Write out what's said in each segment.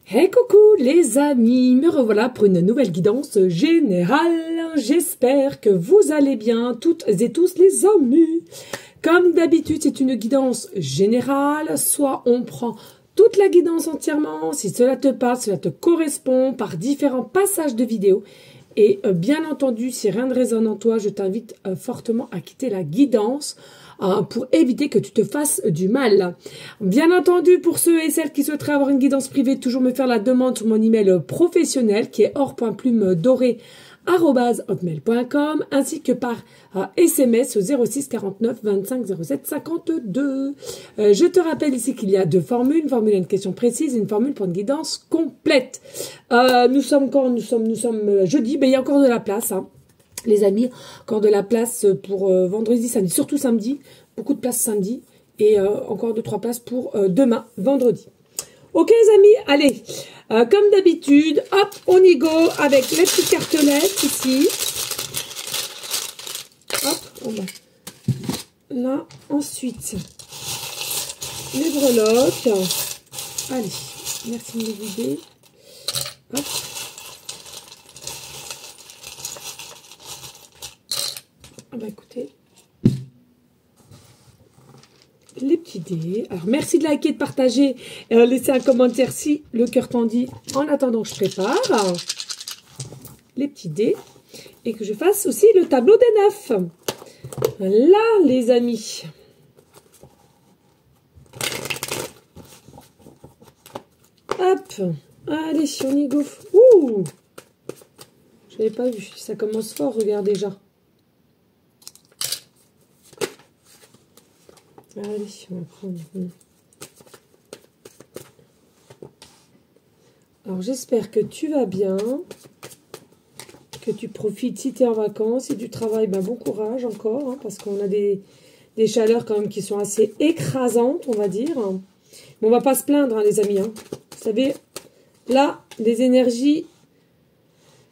Hey coucou les amis, me revoilà pour une nouvelle guidance générale. J'espère que vous allez bien toutes et tous les amis. Comme d'habitude, c'est une guidance générale, soit on prend toute la guidance entièrement, si cela te parle, cela te correspond, par différents passages de vidéo. Et bien entendu, si rien ne résonne en toi, je t'invite fortement à quitter la guidance pour éviter que tu te fasses du mal. Bien entendu, pour ceux et celles qui souhaiteraient avoir une guidance privée, toujours me faire la demande sur mon email professionnel qui est or.plume-doré@hotmail.com ainsi que par SMS au 06 49 25 07 52. Je te rappelle ici qu'il y a deux formules, une formule à une question précise et une formule pour une guidance complète. Nous sommes jeudi, mais il y a encore de la place, hein. Les amis, encore de la place pour vendredi, samedi, surtout samedi, beaucoup de place samedi et encore 2-3 places pour demain, vendredi. Ok les amis, allez, comme d'habitude, hop, on y go avec les petites cartelettes ici. Hop, on va là, ensuite, les breloques. Allez, merci de me vider. Hop. Bah écoutez, les petits dés. Alors merci de liker, de partager, laissez un commentaire si le cœur t'en dit en attendant que je prépare les petits dés et que je fasse aussi le tableau des 9. Là les amis. Hop, allez, on y go. Ouh, je l'avais pas vu, ça commence fort, regarde déjà. Allez, on va prendre. Alors, j'espère que tu vas bien, que tu profites si tu es en vacances, si tu travailles, ben, bon courage encore, hein, parce qu'on a des chaleurs quand même qui sont assez écrasantes, on va dire. Mais on va pas se plaindre, hein, les amis. Hein. Vous savez, là, les énergies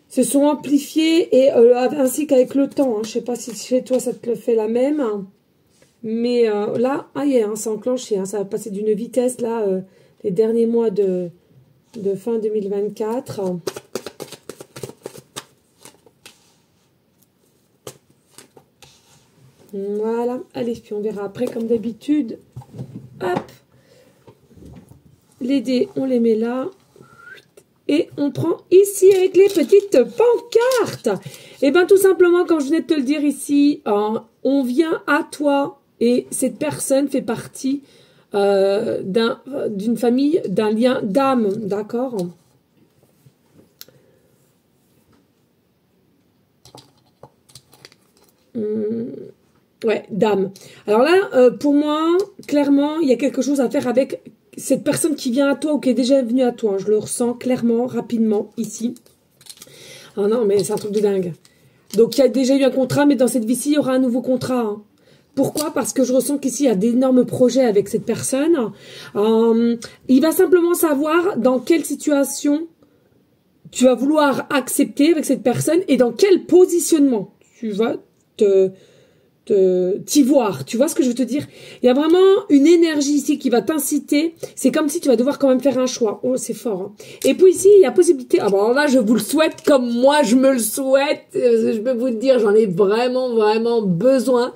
se sont amplifiées, et ainsi qu'avec le temps. Hein. Je sais pas si chez toi, ça te le fait la même, hein. Mais là, hein, c'est enclenché, hein, ça va passer d'une vitesse, là, les derniers mois de fin 2024. Voilà, allez, puis on verra après, comme d'habitude. Hop, les dés, on les met là. Et on prend ici avec les petites pancartes. Et bien, tout simplement, comme je venais de te le dire ici, on vient à toi. Et cette personne fait partie d'une famille, d'un lien d'âme, d'accord? Ouais, d'âme. Alors là, pour moi, clairement, il y a quelque chose à faire avec cette personne qui vient à toi ou qui est déjà venue à toi. Je le ressens clairement, rapidement, ici. Ah non, mais c'est un truc de dingue. Donc, il y a déjà eu un contrat, mais dans cette vie-ci, il y aura un nouveau contrat, hein. Pourquoi? Parce que je ressens qu'ici, il y a d'énormes projets avec cette personne. Il va simplement savoir dans quelle situation tu vas vouloir accepter avec cette personne et dans quel positionnement tu vas t'y voir. Tu vois ce que je veux te dire? Il y a vraiment une énergie ici qui va t'inciter. C'est comme si tu vas devoir quand même faire un choix. Oh, c'est fort. Hein. Et puis ici, il y a possibilité. Ah bon, là, je vous le souhaite comme moi, je me le souhaite. Je peux vous le dire, j'en ai vraiment besoin.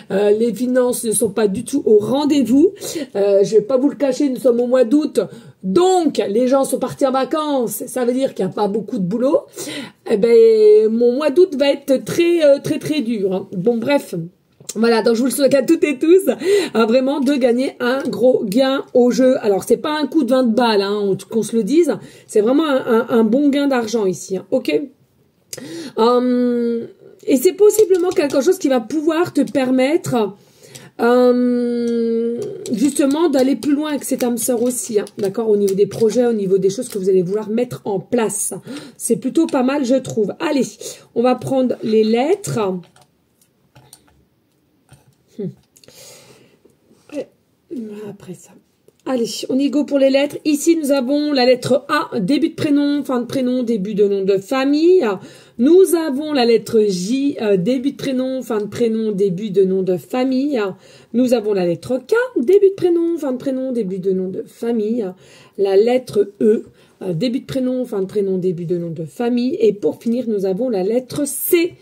Les finances ne sont pas du tout au rendez-vous. Je vais pas vous le cacher, nous sommes au mois d'août. Donc, les gens sont partis en vacances. Ça veut dire qu'il n'y a pas beaucoup de boulot. Eh ben, mon mois d'août va être très dur. Hein. Bon, bref. Voilà, donc je vous le souhaite à toutes et tous, vraiment de gagner un gros gain au jeu. Alors, c'est pas un coup de 20 balles, hein, qu'on se le dise. C'est vraiment un bon gain d'argent ici, hein, ok? Et c'est possiblement quelque chose qui va pouvoir te permettre justement d'aller plus loin avec cette âme sœur aussi, hein, d'accord, au niveau des projets, au niveau des choses que vous allez vouloir mettre en place. C'est plutôt pas mal, je trouve. Allez, on va prendre les lettres. Après ça. Allez, on y go pour les lettres. Ici, nous avons la lettre A, début de prénom, fin de prénom, début de nom de famille. Nous avons la lettre J, début de prénom, fin de prénom, début de nom de famille. Nous avons la lettre K, début de prénom, fin de prénom, début de nom de famille. La lettre E, début de prénom, fin de prénom, début de nom de famille. Et pour finir, nous avons la lettre C,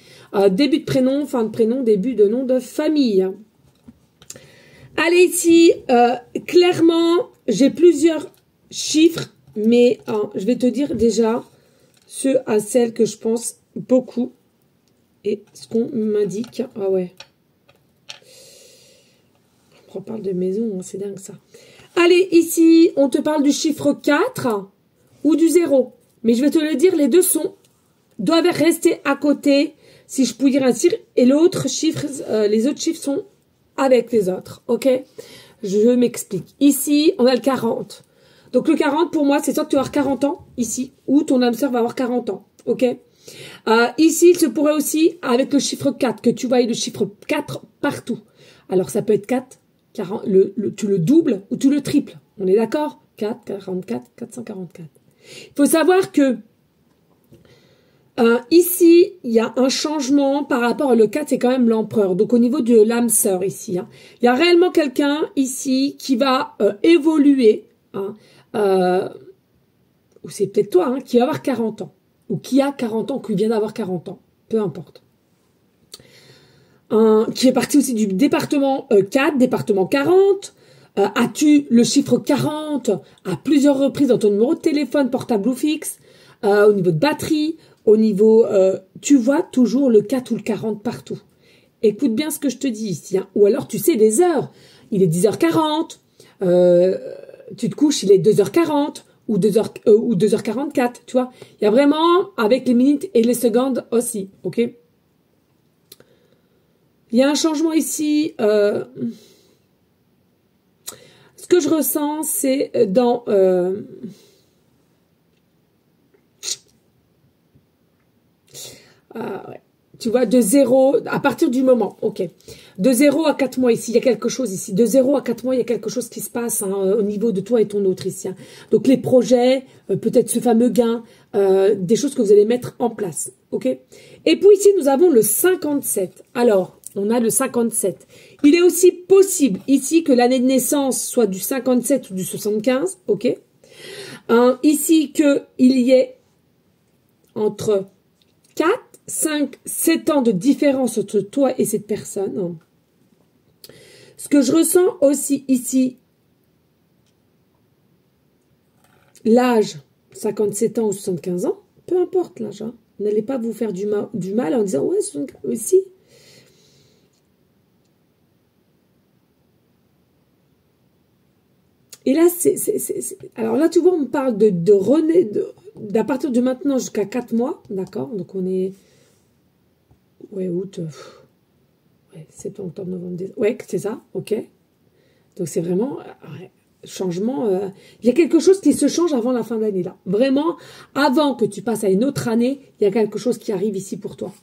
début de prénom, fin de prénom, début de nom de famille. Allez, ici, clairement, j'ai plusieurs chiffres, mais je vais te dire déjà ceux à celles que je pense beaucoup et ce qu'on m'indique. Ah ouais. On parle de maison, hein, c'est dingue ça. Allez, ici, on te parle du chiffre 4 ou du 0. Mais je vais te le dire, les deux doivent rester à côté, si je puis dire ainsi, et l'autre chiffre, les autres chiffres sont avec les autres, ok? Je m'explique. Ici, on a le 40. Donc, le 40, pour moi, c'est soit que tu vas avoir 40 ans, ici, ou ton âme sœur va avoir 40 ans, ok? Ici, il se pourrait aussi, avec le chiffre 4, que tu voyes le chiffre 4 partout. Alors, ça peut être 4, 40, tu le doubles ou tu le triples. On est d'accord? 4, 44, 444. Il faut savoir que ici, il y a un changement par rapport à le 4, c'est quand même l'empereur. Donc, au niveau de l'âme sœur ici, hein, il y a réellement quelqu'un ici qui va évoluer, hein, ou c'est peut-être toi, hein, qui va avoir 40 ans, ou qui a 40 ans, qui vient d'avoir 40 ans, peu importe. Qui est parti aussi du département 4, département 40. As-tu le chiffre 40 à plusieurs reprises dans ton numéro de téléphone, portable ou fixe, au niveau de batterie, au niveau, tu vois toujours le 4 ou le 40 partout. Écoute bien ce que je te dis ici. Hein. Ou alors, tu sais, les heures. Il est 10h40. Tu te couches, il est 2h40 ou 2h44. Tu vois. Il y a vraiment, avec les minutes et les secondes aussi. OK? Il y a un changement ici. Ce que je ressens, c'est dans... ouais. Tu vois, de 0, à partir du moment, ok. De 0 à 4 mois ici, il y a quelque chose ici. De 0 à 4 mois, il y a quelque chose qui se passe hein, au niveau de toi et ton autre ici. Hein. Donc les projets, peut-être ce fameux gain, des choses que vous allez mettre en place, ok. Et puis ici, nous avons le 57. Alors, on a le 57. Il est aussi possible ici que l'année de naissance soit du 57 ou du 75, ok. Ici, qu'il y ait entre 4, 5, 7 ans de différence entre toi et cette personne. Ce que je ressens aussi ici, l'âge, 57 ans ou 75 ans, peu importe l'âge, hein, n'allez pas vous faire du mal en disant, ouais, 75, aussi. Et là, alors là, tu vois, on parle de renaître, d'à partir de maintenant jusqu'à 4 mois, d'accord. Donc, on est, ouais, août, ouais, septembre, octobre, novembre, décembre, ouais, c'est ça, ok. Donc, c'est vraiment, ouais, changement, il y a quelque chose qui se change avant la fin de l'année, là. Vraiment, avant que tu passes à une autre année, il y a quelque chose qui arrive ici pour toi.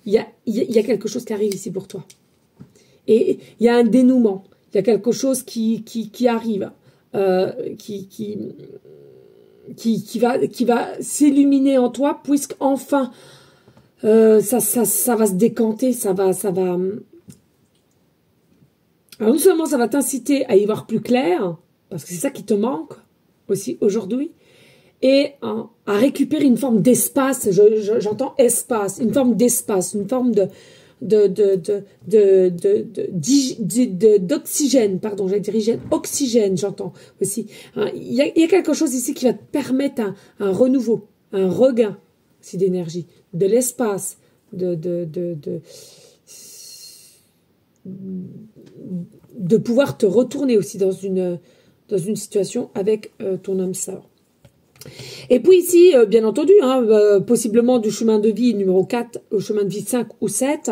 Il y a quelque chose qui arrive ici pour toi. Et il y a un dénouement. Il y a quelque chose qui arrive. Qui va s'illuminer en toi, puisqu'enfin ça va se décanter, ça va. Alors non seulement ça va t'inciter à y voir plus clair, parce que c'est ça qui te manque aussi aujourd'hui, et à récupérer une forme d'espace. J'entends espace, une forme d'espace, une forme d'oxygène, pardon, j'allais dire hygiène, oxygène, j'entends aussi. Hein, il y a quelque chose ici qui va te permettre un renouveau, un regain aussi d'énergie, de l'espace, de pouvoir te retourner aussi dans une situation avec ton âme sœur. Et puis ici, bien entendu, hein, possiblement du chemin de vie numéro 4 au chemin de vie 5 ou 7.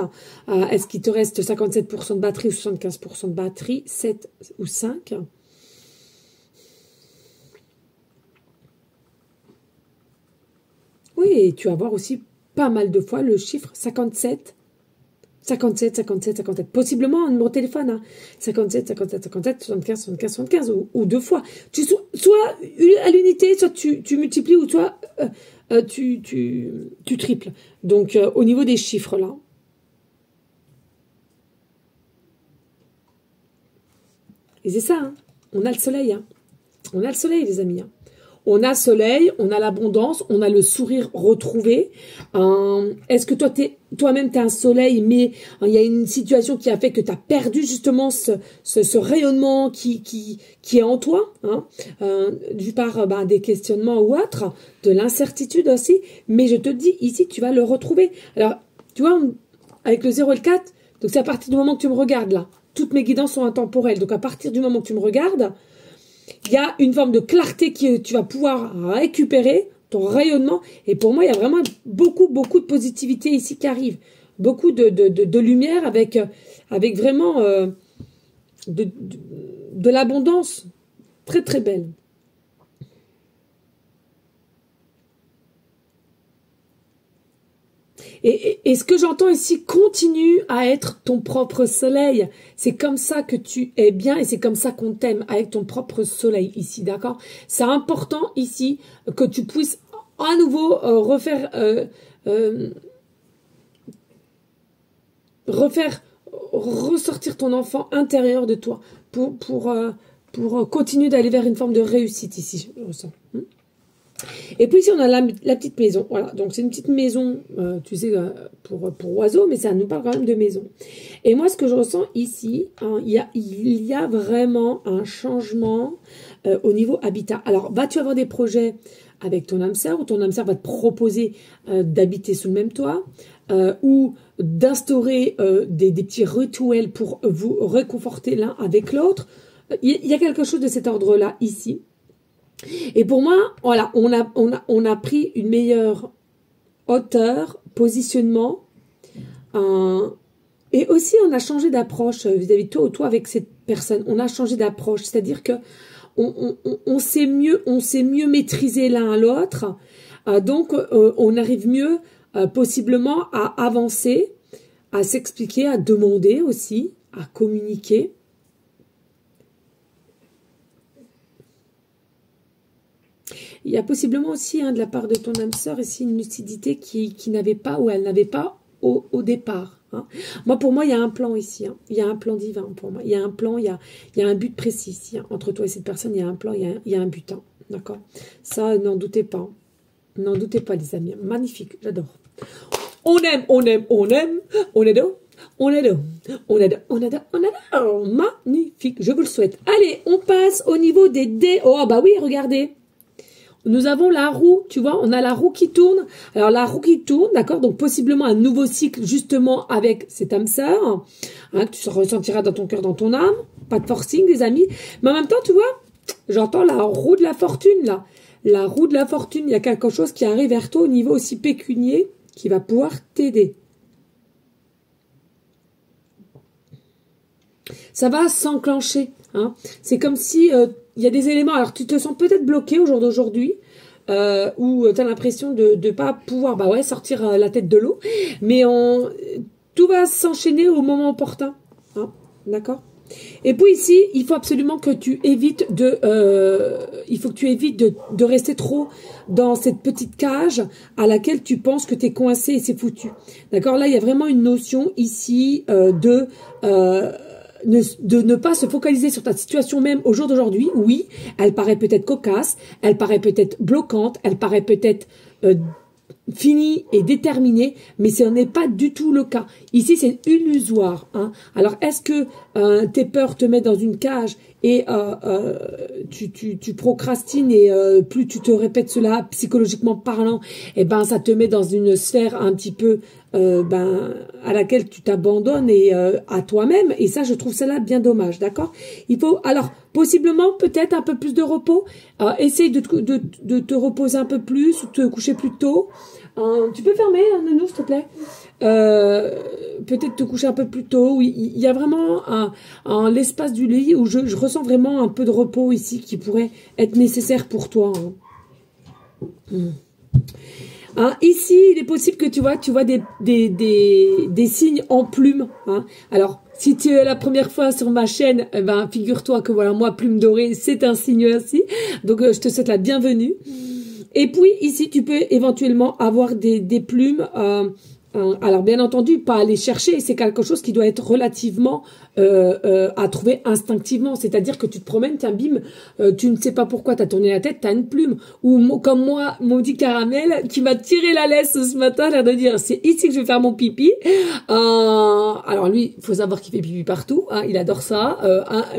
Est-ce qu'il te reste 57% de batterie ou 75% de batterie, 7 ou 5? Oui, et tu vas voir aussi pas mal de fois le chiffre 57 57, 57, 57. Possiblement un numéro de téléphone. Hein. 57, 57, 57, 75, 75, 75 ou deux fois. Soit à l'unité, soit tu multiplies ou soit tu triples. Donc au niveau des chiffres là. Et c'est ça, hein. On a le soleil. Hein. On a le soleil, les amis. Hein. On a le soleil, on a l'abondance, on a le sourire retrouvé. Est-ce que toi-même, tu as un soleil, mais il y a une situation qui a fait que tu as perdu justement ce rayonnement qui est en toi, hein, du par des questionnements ou autres, de l'incertitude aussi. Mais je te dis, ici, tu vas le retrouver. Alors, tu vois, avec le 0 et le 4, donc c'est à partir du moment que tu me regardes là. Toutes mes guidances sont intemporelles. Donc, à partir du moment que tu me regardes, il y a une forme de clarté que tu vas pouvoir récupérer, ton rayonnement. Et pour moi, il y a vraiment beaucoup, beaucoup de positivité ici qui arrive. Beaucoup de lumière avec vraiment de l'abondance. Très, très belle. Et ce que j'entends ici, continue à être ton propre soleil. C'est comme ça que tu es bien et c'est comme ça qu'on t'aime, avec ton propre soleil ici, d'accord? C'est important ici que tu puisses à nouveau refaire ressortir ton enfant intérieur de toi pour continuer d'aller vers une forme de réussite ici, je ressens. Et puis ici, on a la petite maison. Voilà, donc c'est une petite maison, tu sais, pour oiseaux, mais ça nous parle quand même de maison. Et moi, ce que je ressens ici, hein, il y a vraiment un changement au niveau habitat. Alors, vas-tu avoir des projets avec ton âme sœur, ou ton âme sœur va te proposer d'habiter sous le même toit, ou d'instaurer des petits rituels pour vous réconforter l'un avec l'autre. Il y a quelque chose de cet ordre-là ici. Et pour moi, voilà, on a pris une meilleure hauteur, positionnement, et aussi on a changé d'approche vis-à-vis de toi avec cette personne. On a changé d'approche, c'est-à-dire que on sait mieux maîtriser l'un à l'autre, donc on arrive mieux possiblement à avancer, à s'expliquer, à demander aussi, à communiquer. Il y a possiblement aussi de la part de ton âme sœur ici une lucidité qui n'avait pas, ou elle n'avait pas au départ. Hein. Pour moi, il y a un plan ici. Hein. Il y a un plan divin pour moi. Il y a un plan, il y a un but précis ici. Hein. Entre toi et cette personne, il y a un plan, il y a un but. Hein. D'accord? Ça, n'en doutez pas. N'en doutez pas, les amis. Magnifique, j'adore. On aime, on aime, on aime. On adore. On adore, on adore, on adore, on adore. Magnifique, je vous le souhaite. Allez, on passe au niveau des dés. Oh, bah oui, regardez. Nous avons la roue, tu vois, on a la roue qui tourne. Alors, la roue qui tourne, d'accord, donc possiblement un nouveau cycle, justement, avec cette âme sœur, hein, que tu ressentiras dans ton cœur, dans ton âme. Pas de forcing, les amis. Mais en même temps, tu vois, j'entends la roue de la fortune, là. La roue de la fortune, il y a quelque chose qui arrive vers toi au niveau aussi pécunier qui va pouvoir t'aider. Ça va s'enclencher, hein. C'est comme si... il y a des éléments, alors tu te sens peut-être bloqué au jour d'aujourd'hui, où tu as l'impression de ne pas pouvoir sortir la tête de l'eau, mais tout va s'enchaîner au moment opportun, hein, d'accord? Et puis ici, il faut absolument que tu évites de rester trop dans cette petite cage à laquelle tu penses que tu es coincé et c'est foutu, d'accord? Là, il y a vraiment une notion ici de ne pas se focaliser sur ta situation même au jour d'aujourd'hui. Oui, elle paraît peut-être cocasse, elle paraît peut-être bloquante, elle paraît peut-être finie et déterminée, mais ce n'est pas du tout le cas. Ici, c'est illusoire. Hein. Alors, est-ce que tes peurs te mettent dans une cage et tu procrastines et plus tu te répètes cela psychologiquement parlant, et ça te met dans une sphère un petit peu à laquelle tu t'abandonnes et à toi-même, et ça je trouve cela bien dommage, d'accord? Il faut alors possiblement peut-être un peu plus de repos, essaye de te reposer un peu plus ou te coucher plus tôt. Tu peux fermer, Nounou, s'il te plaît. Peut-être te coucher un peu plus tôt. Il y a vraiment l'espace du lit où je ressens vraiment un peu de repos ici qui pourrait être nécessaire pour toi. Hein. Hein, ici, il est possible que tu vois des signes en plume. Hein. Alors, si tu es la première fois sur ma chaîne, eh ben, figure-toi que voilà, moi, plume dorée, c'est un signe ainsi. Donc, je te souhaite la bienvenue. Et puis, ici, tu peux éventuellement avoir des plumes. Alors, bien entendu, pas aller chercher. C'est quelque chose qui doit être relativement à trouver instinctivement. C'est-à-dire que tu te promènes, tiens, bim, tu ne sais pas pourquoi t'as tourné la tête, t'as une plume. Ou comme moi, mon petit caramel, qui m'a tiré la laisse ce matin, l'air de dire, c'est ici que je vais faire mon pipi. Alors lui, il faut savoir qu'il fait pipi partout. Hein, il adore ça.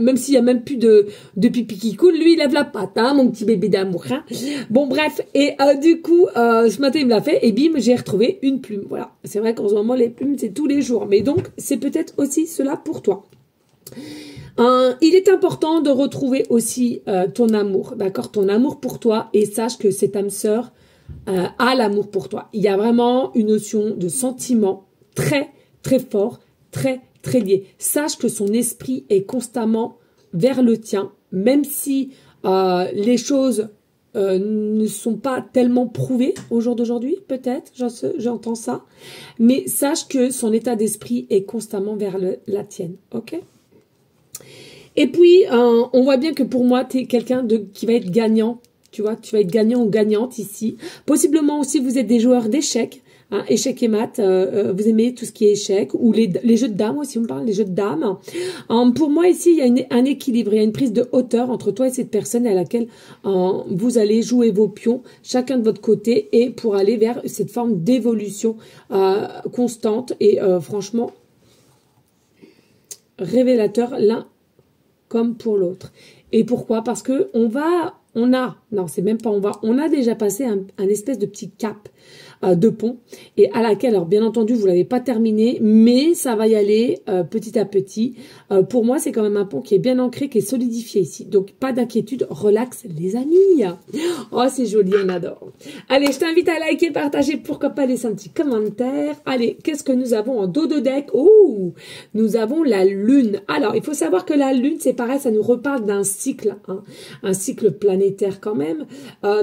Même s'il y a même plus de pipi qui coule, lui, il lève la patte, hein, mon petit bébé d'amour. Hein. Bon, bref. Et du coup, ce matin, il me l'a fait. Et bim, j'ai retrouvé une plume. Voilà. C'est vrai qu'en ce moment, les plumes, c'est tous les jours. Mais donc, c'est peut-être aussi cela pour toi. Il est important de retrouver aussi ton amour, d'accord, ton amour pour toi, et sache que cette âme sœur a l'amour pour toi. Il y a vraiment une notion de sentiment très, très fort, très, très lié. Sache que son esprit est constamment vers le tien, même si les choses ne sont pas tellement prouvées au jour d'aujourd'hui, peut-être, j'entends ça, mais sache que son état d'esprit est constamment vers la tienne, ok? Et puis, on voit bien que pour moi, tu es quelqu'un qui va être gagnant, tu vois, tu vas être gagnant ou gagnante ici. Possiblement aussi, vous êtes des joueurs d'échecs, hein, échecs et maths, vous aimez tout ce qui est échecs, ou les jeux de dames aussi, on me parle des jeux de dames. Pour moi, ici, il y a un équilibre, il y a une prise de hauteur entre toi et cette personne à laquelle vous allez jouer vos pions, chacun de votre côté, et pour aller vers cette forme d'évolution constante et franchement révélateur l'un comme pour l'autre. Et pourquoi? Parce que on a déjà passé un espèce de petit cap de pont, et à laquelle, alors bien entendu, vous l'avez pas terminé, mais ça va y aller petit à petit. Pour moi, c'est quand même un pont qui est bien ancré, qui est solidifié ici. Donc, pas d'inquiétude, relax les amis. Oh, c'est joli, on adore. Allez, je t'invite à liker, partager, pourquoi pas laisser un petit commentaire. Allez, qu'est-ce que nous avons en dos de deck? Oh, nous avons la lune. Alors, il faut savoir que la lune, c'est pareil, ça nous reparle d'un cycle, hein, un cycle planétaire quand même,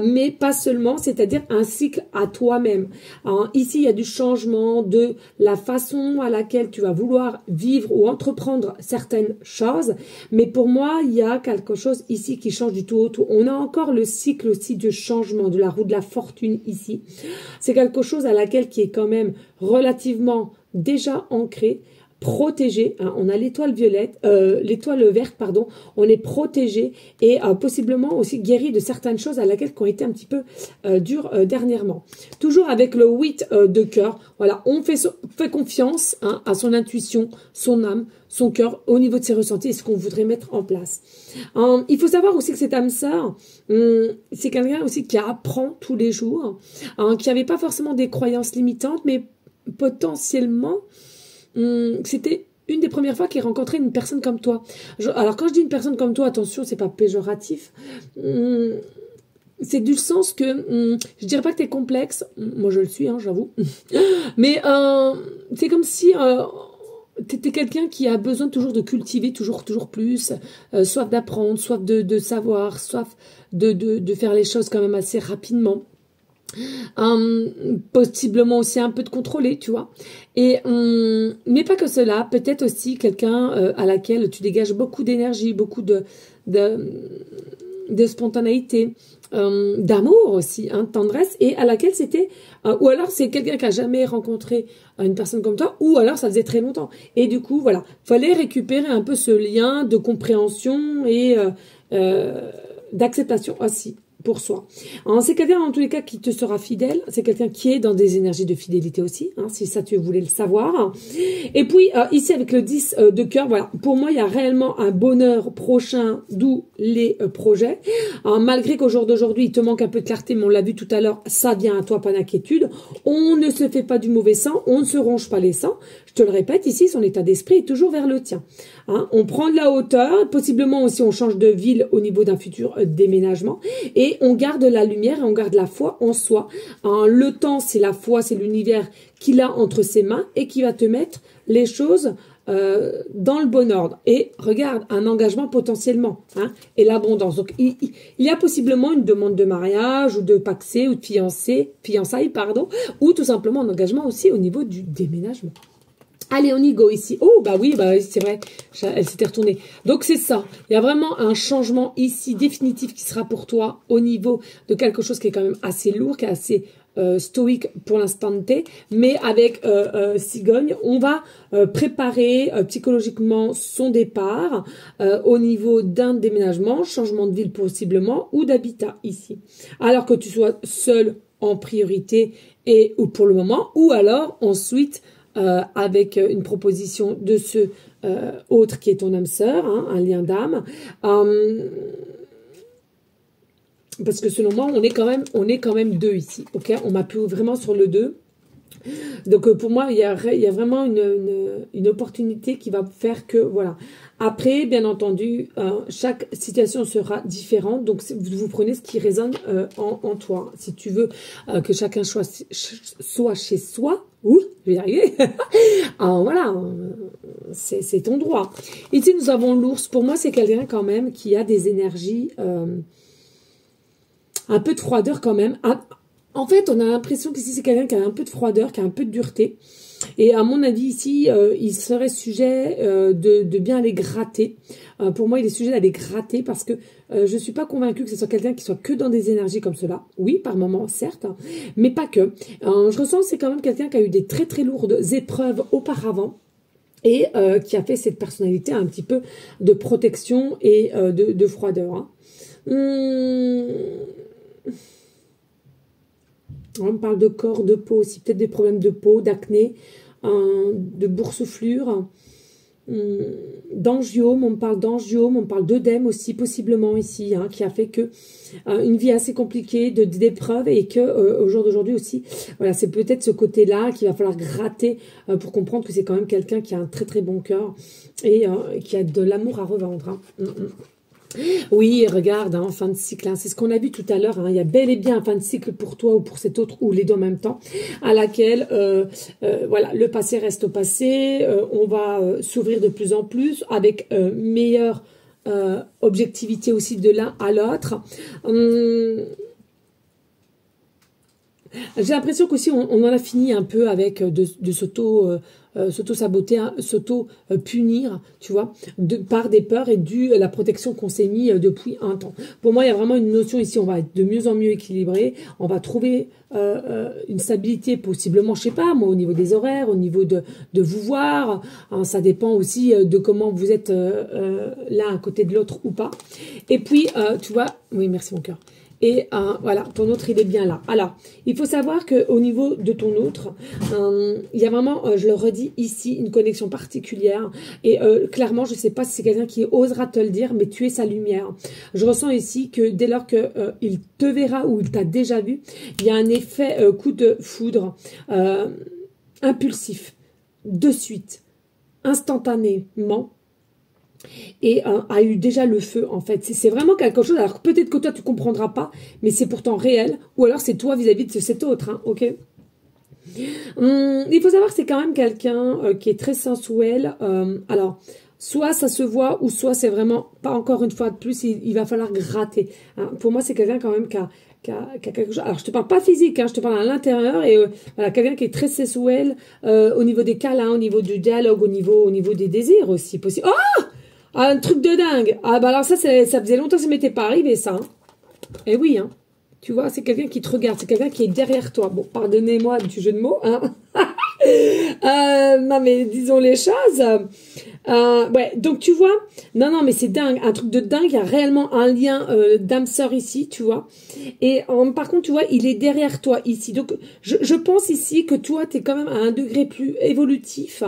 mais pas seulement, c'est-à-dire un cycle à toi-même. Alors, ici, il y a du changement de la façon à laquelle tu vas vouloir vivre ou entreprendre certaines choses. Mais pour moi, il y a quelque chose ici qui change du tout au tout. On a encore le cycle aussi de changement, de la roue de la fortune ici. C'est quelque chose à laquelle qui est quand même relativement déjà ancré, protégé, hein, on a l'étoile violette, l'étoile verte, pardon, on est protégé et possiblement aussi guéri de certaines choses à laquelle qui ont été un petit peu dures dernièrement. Toujours avec le 8 de cœur, voilà, on fait confiance, hein, à son intuition, son âme, son cœur au niveau de ses ressentis et ce qu'on voudrait mettre en place. Il faut savoir aussi que cette âme sœur, c'est quelqu'un aussi qui apprend tous les jours, hein, qui n'avait pas forcément des croyances limitantes, mais potentiellement c'était une des premières fois qu'il rencontrait une personne comme toi. Alors quand je dis une personne comme toi, attention, c'est pas péjoratif. C'est du sens que je dirais pas que t'es complexe. Moi je le suis, hein, j'avoue. Mais c'est comme si t'étais quelqu'un qui a besoin toujours de cultiver toujours plus, soif d'apprendre, soif de savoir, soif de faire les choses quand même assez rapidement. Possiblement aussi un peu de contrôler, tu vois, et mais pas que cela, peut-être aussi quelqu'un à laquelle tu dégages beaucoup d'énergie, beaucoup de spontanéité, d'amour aussi, hein, de tendresse, et à laquelle c'était ou alors c'est quelqu'un qui a jamais rencontré une personne comme toi, ou alors ça faisait très longtemps, et du coup voilà, fallait récupérer un peu ce lien de compréhension et d'acceptation aussi pour soi. C'est quelqu'un en tous les cas qui te sera fidèle, c'est quelqu'un qui est dans des énergies de fidélité aussi, hein, si ça tu voulais le savoir. Et puis ici avec le 10 de cœur, voilà, pour moi il y a réellement un bonheur prochain, d'où les projets. Malgré qu'au jour d'aujourd'hui il te manque un peu de clarté, mais on l'a vu tout à l'heure, ça vient à toi, pas d'inquiétude. On ne se fait pas du mauvais sang, on ne se ronge pas les sangs. Je te le répète, ici son état d'esprit est toujours vers le tien. Hein, on prend de la hauteur, possiblement aussi on change de ville au niveau d'un futur déménagement, et on garde la lumière et on garde la foi en soi. Le temps, c'est la foi, c'est l'univers qu'il a entre ses mains et qui va te mettre les choses dans le bon ordre. Et regarde, un engagement potentiellement, hein, et l'abondance. Donc, il y a possiblement une demande de mariage ou de paxé ou de fiançailles, pardon, ou tout simplement un engagement aussi au niveau du déménagement. Allez, on y go ici. Oh, bah oui, c'est vrai. Elle s'était retournée. Donc, c'est ça. Il y a vraiment un changement ici définitif qui sera pour toi au niveau de quelque chose qui est quand même assez lourd, qui est assez stoïque pour l'instant T. Mais avec Cigogne, on va préparer psychologiquement son départ au niveau d'un déménagement, changement de ville possiblement ou d'habitat ici. Alors que tu sois seul en priorité ou pour le moment, ou alors ensuite avec une proposition de ce autre qui est ton âme sœur, hein, un lien d'âme. Parce que selon moi, on est quand même deux ici. Ok, on m'appuie vraiment sur le 2. Donc pour moi, il y a vraiment une opportunité qui va faire que, voilà. Après, bien entendu, chaque situation sera différente. Donc vous prenez ce qui résonne en toi. Si tu veux que chacun soit chez soi, je vais y arriver. Alors voilà, c'est ton droit. Ici, nous avons l'ours. Pour moi, c'est quelqu'un quand même qui a des énergies, un peu de froideur quand même. En fait, on a l'impression qu'ici, c'est quelqu'un qui a un peu de froideur, qui a un peu de dureté. Et à mon avis, ici, il serait sujet de bien aller gratter. Pour moi, il est sujet d'aller gratter parce que je suis pas convaincue que ce soit quelqu'un qui soit que dans des énergies comme cela. Oui, par moments, certes, hein, mais pas que. Je ressens que c'est quand même quelqu'un qui a eu des très très lourdes épreuves auparavant. Et qui a fait cette personnalité un petit peu de protection et de froideur. Hein. On parle de corps, de peau aussi, peut-être des problèmes de peau, d'acné, de boursouflure, d'angiome, on parle d'angiome, on parle d'œdème aussi, possiblement ici, hein, qui a fait que une vie assez compliquée, d'épreuves, et que au jour d'aujourd'hui aussi, voilà, c'est peut-être ce côté-là qu'il va falloir gratter pour comprendre que c'est quand même quelqu'un qui a un très très bon cœur et qui a de l'amour à revendre. Hein. Oui, regarde, hein, fin de cycle, hein, c'est ce qu'on a vu tout à l'heure, hein, il y a bel et bien un fin de cycle pour toi ou pour cet autre, ou les deux en même temps, à laquelle, voilà, le passé reste au passé, on va s'ouvrir de plus en plus, avec meilleure objectivité aussi de l'un à l'autre. J'ai l'impression qu'aussi on en a fini un peu avec de s'auto-saboter, hein, s'auto-punir, tu vois, par des peurs et la protection qu'on s'est mis depuis un temps. Pour moi, il y a vraiment une notion ici, on va être de mieux en mieux équilibré, on va trouver une stabilité possiblement, je sais pas, moi, au niveau des horaires, au niveau de vous voir, hein, ça dépend aussi de comment vous êtes l'un à côté de l'autre ou pas. Et puis, tu vois, oui, merci mon cœur. Et voilà, ton autre, il est bien là. Alors, il faut savoir qu'au niveau de ton autre, il y a vraiment, je le redis ici, une connexion particulière. Et clairement, je ne sais pas si c'est quelqu'un qui osera te le dire, mais tu es sa lumière. Je ressens ici que dès lors qu'il te verra ou il t'a déjà vu, il y a un effet coup de foudre impulsif, de suite, instantanément. Et a eu déjà le feu en fait. C'est vraiment quelque chose, alors peut-être que toi tu comprendras pas, mais c'est pourtant réel, ou alors c'est toi vis-à-vis de cet autre, hein, ok. Il faut savoir que c'est quand même quelqu'un qui est très sensuel, alors soit ça se voit, ou soit c'est vraiment, pas encore une fois de plus, il va falloir gratter. Hein. Pour moi c'est quelqu'un quand même qui a quelque chose. Alors je te parle pas physique, hein, je te parle à l'intérieur, et voilà, quelqu'un qui est très sensuel au niveau des câlins, au niveau du dialogue, au niveau des désirs aussi possible. Oh, un truc de dingue. Ah bah alors ça faisait longtemps que ça m'était pas arrivé ça. Hein. Eh oui, hein. Tu vois, c'est quelqu'un qui te regarde, c'est quelqu'un qui est derrière toi. Bon, pardonnez-moi du jeu de mots, hein. Non mais disons les choses. Ouais, donc tu vois, non mais c'est dingue, un truc de dingue, il y a réellement un lien d'âme sœur ici, tu vois. Et par contre, tu vois, il est derrière toi ici. Donc je pense ici que toi, tu es quand même à un degré plus évolutif.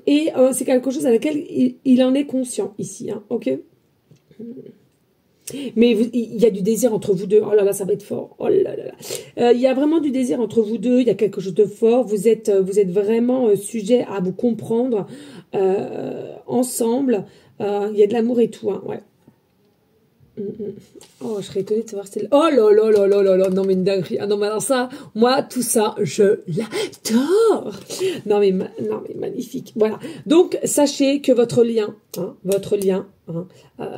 Et c'est quelque chose à laquelle il en est conscient ici, hein, ok. Mais il y a du désir entre vous deux. Oh là là, ça va être fort. Oh là là là. Il y a vraiment du désir entre vous deux. Il y a quelque chose de fort. Vous êtes vraiment sujet à vous comprendre ensemble. Il y a de l'amour et tout. Hein, ouais. Oh, je serais étonnée de savoir si c'est... Oh là là là là là là, non mais une dinguerie. Ah non mais alors ça, moi, tout ça, je l'adore. Non mais magnifique. Voilà. Donc, sachez que votre lien,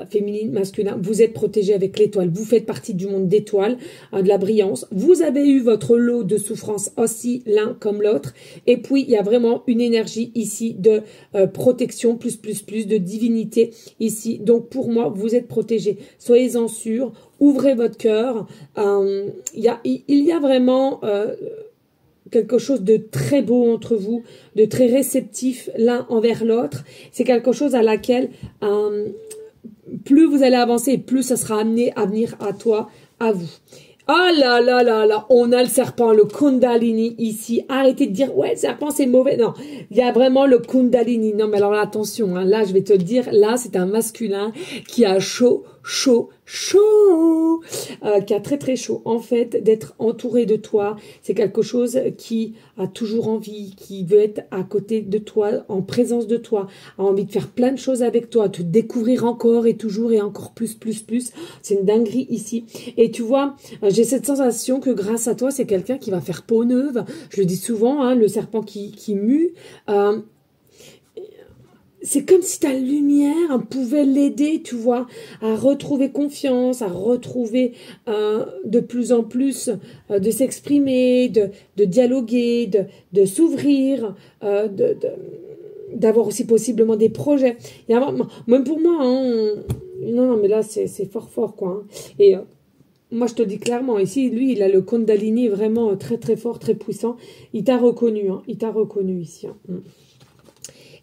féminine, masculin, vous êtes protégé avec l'étoile. Vous faites partie du monde d'étoiles, de la brillance. Vous avez eu votre lot de souffrances aussi, l'un comme l'autre. Et puis, il y a vraiment une énergie ici de protection, plus, de divinité ici. Donc, pour moi, vous êtes protégé. Soyez-en sûrs. Ouvrez votre cœur. Il y a vraiment... quelque chose de très beau entre vous, de très réceptif l'un envers l'autre. C'est quelque chose à laquelle plus vous allez avancer, plus ça sera amené à venir à toi, à vous. Ah là là là là, on a le serpent, le Kundalini ici. Arrêtez de dire, ouais, le serpent c'est mauvais. Non, il y a vraiment le Kundalini. Non, mais alors là, attention, hein, là je vais te le dire, là c'est un masculin qui a chaud, qui a très très chaud. En fait, d'être entouré de toi, c'est quelque chose qui a toujours envie, qui veut être à côté de toi, en présence de toi, a envie de faire plein de choses avec toi, te découvrir encore et toujours et encore plus. C'est une dinguerie ici. Et tu vois, j'ai cette sensation que grâce à toi, c'est quelqu'un qui va faire peau neuve. Je le dis souvent, hein, le serpent qui mue. C'est comme si ta lumière pouvait l'aider, tu vois, à retrouver confiance, à retrouver de plus en plus de s'exprimer, de dialoguer, de s'ouvrir, d'avoir aussi possiblement des projets. Il y a, même pour moi, hein, non, mais là, c'est fort, quoi. Hein. Et moi, je te le dis clairement, ici, lui, il a le Kundalini vraiment très, très fort, très puissant. Il t'a reconnu, hein, il t'a reconnu ici. Hein.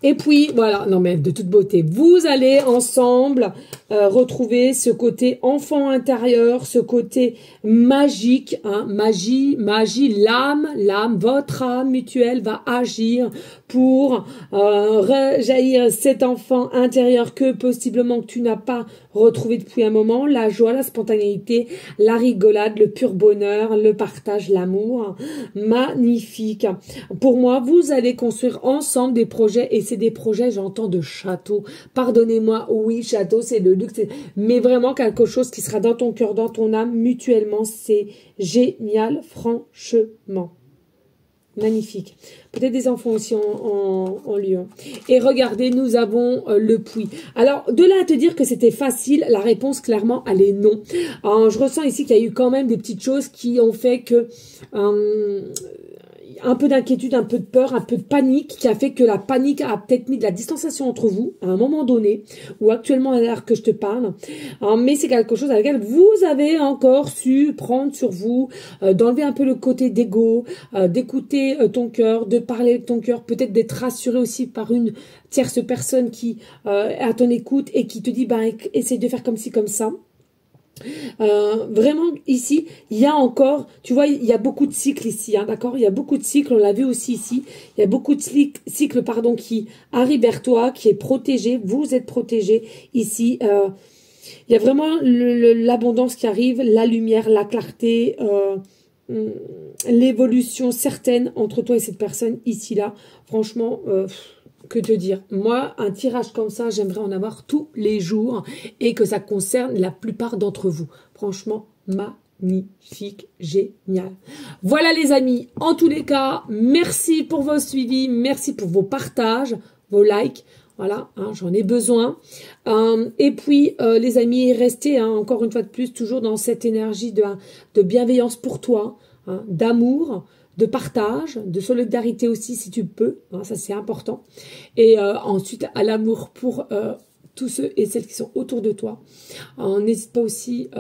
Et puis, voilà, non mais de toute beauté, vous allez ensemble retrouver ce côté enfant intérieur, ce côté magique, hein, magie, l'âme, votre âme mutuelle va agir pour rejaillir cet enfant intérieur que possiblement que tu n'as pas retrouvé depuis un moment, la joie, la spontanéité, la rigolade, le pur bonheur, le partage, l'amour, magnifique. Pour moi, vous allez construire ensemble des projets et c'est des projets, j'entends, de château. Pardonnez-moi, oui, château, c'est le luxe, mais vraiment quelque chose qui sera dans ton cœur, dans ton âme, mutuellement, c'est génial, franchement. Magnifique. Peut-être des enfants aussi en lieu. Et regardez, nous avons le puits. Alors, de là à te dire que c'était facile, la réponse, clairement, elle est non. Je ressens ici qu'il y a eu quand même des petites choses qui ont fait que... un peu d'inquiétude, un peu de peur, un peu de panique, qui a fait que la panique a peut-être mis de la distanciation entre vous à un moment donné, ou actuellement à l'heure que je te parle. Mais c'est quelque chose avec lequel vous avez encore su prendre sur vous, d'enlever un peu le côté d'ego, d'écouter ton cœur, de parler avec ton cœur, peut-être d'être rassuré aussi par une tierce personne qui est à ton écoute et qui te dit, bah, essaye de faire comme ci, comme ça. Vraiment ici il y a encore, tu vois, il y a beaucoup de cycles ici, hein, d'accord, il y a beaucoup de cycles, on l'a vu aussi ici, il y a beaucoup de cycles pardon, qui arrivent vers toi, qui est protégé, vous êtes protégé ici, il y a vraiment l'abondance qui arrive, la lumière, la clarté, l'évolution certaine entre toi et cette personne ici là, franchement que te dire, moi un tirage comme ça j'aimerais en avoir tous les jours et que ça concerne la plupart d'entre vous, franchement magnifique, génial. Voilà les amis, en tous les cas merci pour vos suivis, merci pour vos partages, vos likes. Voilà, hein, j'en ai besoin. Et puis, les amis, restez hein, encore une fois de plus, toujours dans cette énergie de bienveillance pour toi, hein, d'amour, de partage, de solidarité aussi si tu peux, hein, ça c'est important. Et ensuite, à l'amour pour tous ceux et celles qui sont autour de toi. N'hésite pas aussi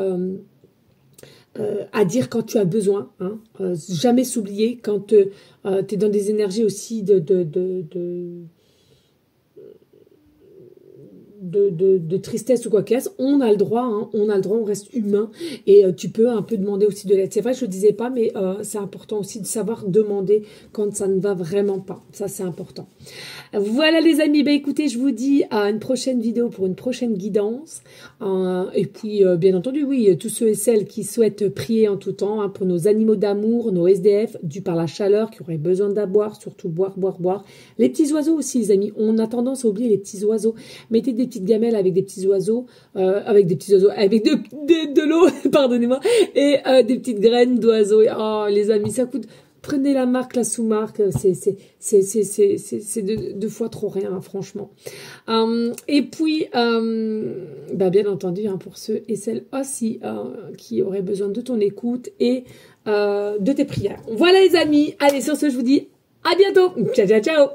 à dire quand tu as besoin, hein, jamais s'oublier quand tu es dans des énergies aussi de tristesse ou quoi qu'est-ce, on a le droit, hein, on reste humain et tu peux un peu demander aussi de l'aide. C'est vrai, je le disais pas, mais c'est important aussi de savoir demander quand ça ne va vraiment pas. Ça, c'est important. Voilà les amis, bah écoutez, je vous dis à une prochaine vidéo pour une prochaine guidance. Et puis, bien entendu, oui, tous ceux et celles qui souhaitent prier en tout temps hein, pour nos animaux d'amour, nos SDF, dus par la chaleur, qui auraient besoin d'aboire, surtout boire. Les petits oiseaux aussi, les amis. On a tendance à oublier les petits oiseaux. Mettez des petits petites gamelles avec des petits oiseaux, avec de l'eau, pardonnez-moi, et des petites graines d'oiseaux. Oh, les amis, ça coûte... Prenez la marque, la sous-marque, c'est deux fois trop rien, hein, franchement. Et puis, bien entendu, hein, pour ceux et celles aussi qui auraient besoin de ton écoute et de tes prières. Voilà les amis, allez sur ce, je vous dis à bientôt. Ciao, ciao, ciao.